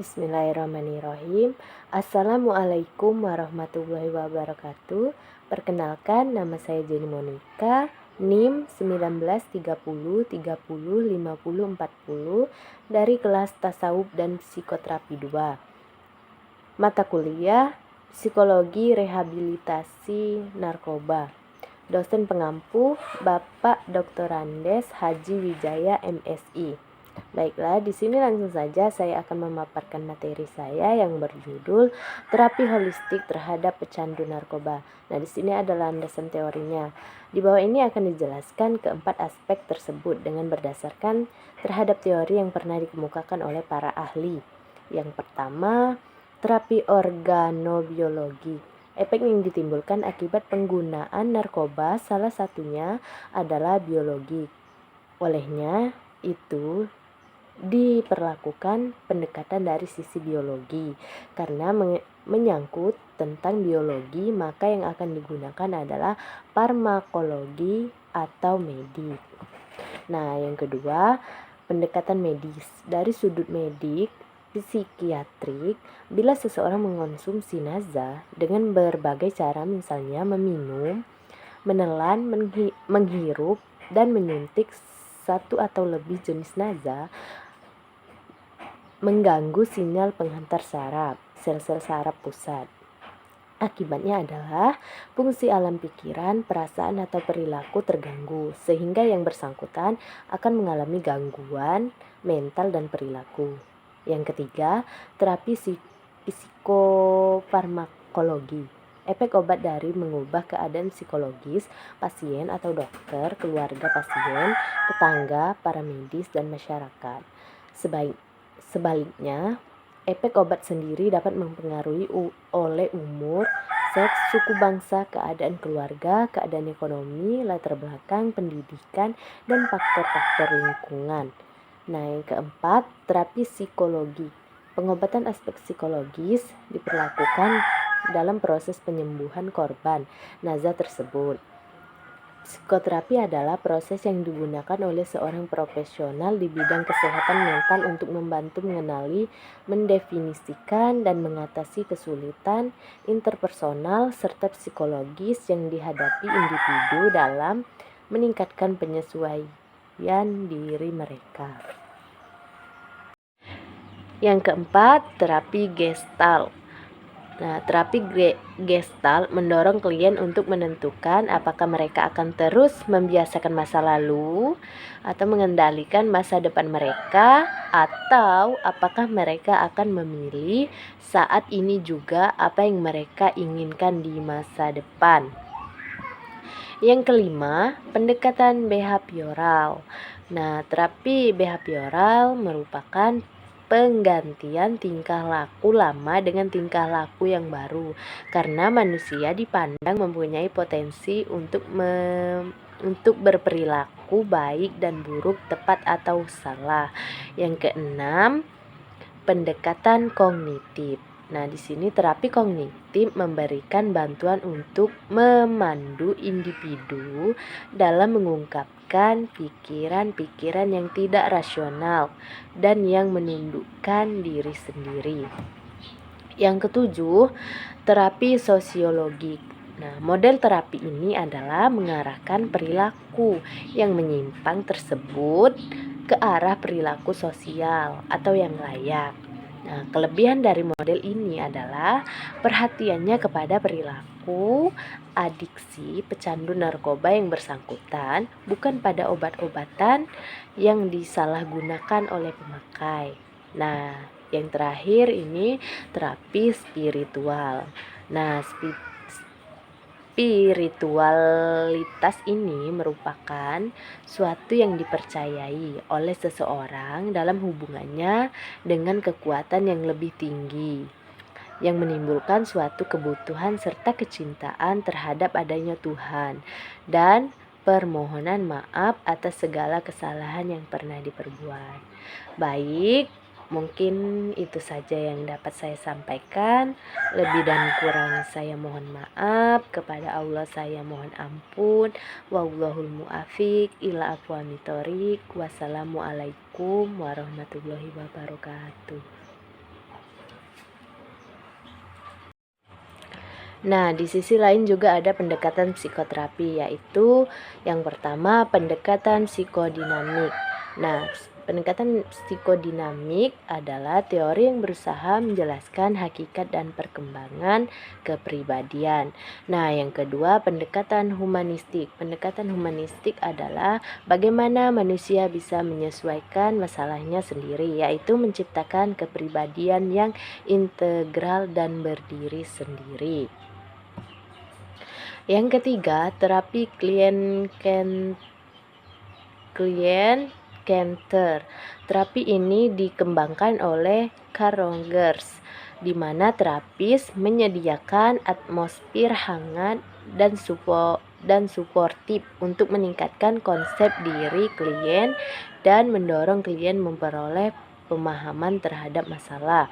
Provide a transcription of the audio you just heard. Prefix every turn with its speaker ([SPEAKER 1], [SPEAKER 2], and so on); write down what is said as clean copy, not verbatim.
[SPEAKER 1] Bismillahirrahmanirrahim. Assalamualaikum warahmatullahi wabarakatuh. Perkenalkan, nama saya Jenny Monica, NIM 1930305040 dari kelas Tasawuf dan Psikoterapi 2. Mata kuliah Psikologi Rehabilitasi Narkoba. Dosen pengampu Bapak Dr. Andes Haji Wijaya MSI. Baiklah, di sini langsung saja saya akan memaparkan materi saya yang berjudul terapi holistik terhadap pecandu narkoba. Nah, di sini adalah landasan teorinya. Di bawah ini akan dijelaskan keempat aspek tersebut dengan berdasarkan terhadap teori yang pernah dikemukakan oleh para ahli. Yang pertama, terapi organobiologi. Efek yang ditimbulkan akibat penggunaan narkoba salah satunya adalah biologi. Olehnya itu diperlakukan pendekatan dari sisi biologi. Karena menyangkut tentang biologi, maka yang akan digunakan adalah farmakologi atau medik. Nah, yang kedua, pendekatan medis. Dari sudut medik psikiatrik, bila seseorang mengonsumsi naza dengan berbagai cara, misalnya meminum, menelan, menghirup, dan menyuntik satu atau lebih jenis naza, mengganggu sinyal penghantar saraf, sel-sel saraf pusat. Akibatnya adalah fungsi alam pikiran, perasaan, atau perilaku terganggu, sehingga yang bersangkutan akan mengalami gangguan mental dan perilaku. Yang ketiga, terapi psikofarmakologi. Efek obat dari mengubah keadaan psikologis pasien atau dokter, keluarga pasien, tetangga, para medis, dan masyarakat. Sebaliknya, efek obat sendiri dapat mempengaruhi oleh umur, seks, suku bangsa, keadaan keluarga, keadaan ekonomi, latar belakang, pendidikan, dan faktor-faktor lingkungan. Nah, yang keempat, terapi psikologi. Pengobatan aspek psikologis diperlakukan dalam proses penyembuhan korban naza tersebut. Psikoterapi adalah proses yang digunakan oleh seorang profesional di bidang kesehatan mental untuk membantu mengenali, mendefinisikan, dan mengatasi kesulitan interpersonal serta psikologis yang dihadapi individu dalam meningkatkan penyesuaian diri mereka. Yang keempat, terapi Gestalt. Nah, terapi Gestalt mendorong klien untuk menentukan apakah mereka akan terus membiasakan masa lalu atau mengendalikan masa depan mereka, atau apakah mereka akan memilih saat ini juga apa yang mereka inginkan di masa depan. Yang kelima, pendekatan behavioral. Nah, terapi behavioral merupakan penggantian tingkah laku lama dengan tingkah laku yang baru, karena manusia dipandang mempunyai potensi untuk berperilaku baik dan buruk, tepat atau salah. Yang keenam, pendekatan kognitif. Nah, di sini terapi kognitif memberikan bantuan untuk memandu individu dalam mengungkapkan pikiran-pikiran yang tidak rasional dan yang menundukkan diri sendiri. Yang ketujuh, terapi sosiologik. Nah, model terapi ini adalah mengarahkan perilaku yang menyimpang tersebut ke arah perilaku sosial atau yang layak. Nah, kelebihan dari model ini adalah perhatiannya kepada perilaku adiksi pecandu narkoba yang bersangkutan, bukan pada obat-obatan yang disalahgunakan oleh pemakai. Nah, yang terakhir ini terapi spiritual. Nah, spiritualitas ini merupakan suatu yang dipercayai oleh seseorang dalam hubungannya dengan kekuatan yang lebih tinggi, yang menimbulkan suatu kebutuhan serta kecintaan terhadap adanya Tuhan, dan permohonan maaf atas segala kesalahan yang pernah diperbuat. Baik, mungkin itu saja yang dapat saya sampaikan. Lebih dan kurang saya mohon maaf. Kepada Allah saya mohon ampun. Wallahul muwaffiq ila aqwamit thoriq. Wassalamualaikum warahmatullahi wabarakatuh. Nah, di sisi lain juga ada pendekatan psikoterapi, yaitu yang pertama pendekatan psikodinamik. Nah, pendekatan psikodinamik adalah teori yang berusaha menjelaskan hakikat dan perkembangan kepribadian. Nah, yang kedua pendekatan humanistik. Pendekatan humanistik adalah bagaimana manusia bisa menyesuaikan masalahnya sendiri, yaitu menciptakan kepribadian yang integral dan berdiri sendiri. Yang ketiga, terapi klien-center. Terapi ini dikembangkan oleh Carl Rogers, di mana terapis menyediakan atmosfer hangat dan suportif untuk meningkatkan konsep diri klien dan mendorong klien memperoleh pemahaman terhadap masalah.